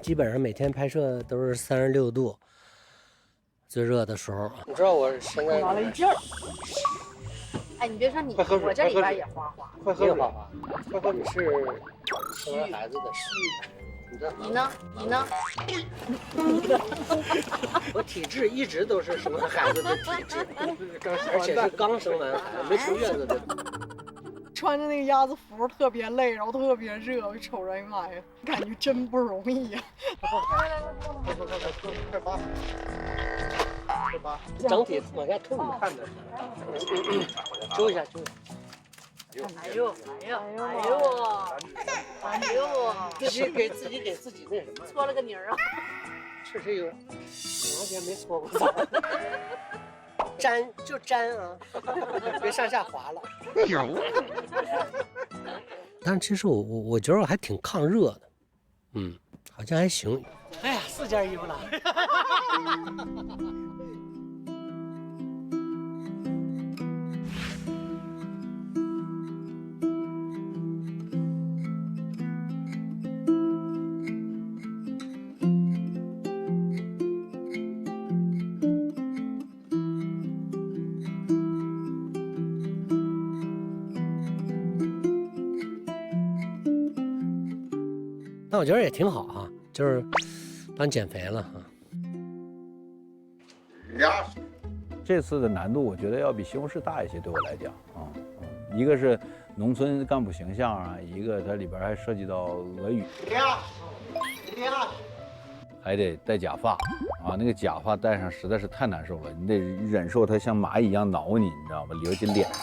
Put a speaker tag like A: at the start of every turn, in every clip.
A: 基本上每天拍摄都是36度，最热的时候。你知道我现在
B: 拿了一件儿。哎，你别说你，我这里边也花花。
A: 快喝水，花花，快喝！你是生完孩子的你呢？你呢？我体质一直都是生完孩子的体质，而且是刚生完孩子没出月子的。
B: 穿着那个鸭子服特别累，然后特别热，我瞅着，哎呀妈呀，感觉真不容易呀！
A: 快扒！整体往下吐，你看着，揪一下，揪一下。
B: 哎呦，哎呦，哎呦，哎呦，
A: 自己给自己那什么，
B: 搓了个泥儿啊！
A: 确实有，完全没搓过澡。粘就粘啊，别上下滑了。但是其实我觉得我还挺抗热的，好像还行。哎呀，4件衣服了。但我觉得也挺好啊，就是当减肥了啊。
C: 这次的难度我觉得要比西红柿大一些，对我来讲啊，一个是农村干部形象啊，一个它里边还涉及到俄语，还得戴假发啊，那个假发戴上实在是太难受了，你得忍受它像蚂蚁一样挠你，你知道吗？流进脸上，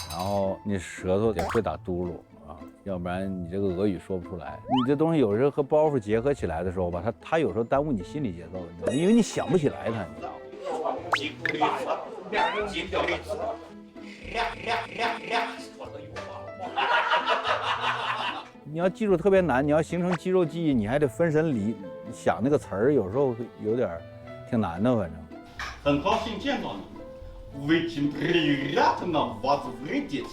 C: 然后你舌头得会打嘟噜。要不然你这个俄语说不出来。你这东西有时候和包袱结合起来的时候吧，它有时候耽误你心理节奏，你知道吗？因为你想不起来它，你知道吗？你要记住特别难，你要形成肌肉记忆，你还得分神理想那个词儿，有时候有点挺难的，反正。
D: 很高兴见到你，为今приятно вас видеть。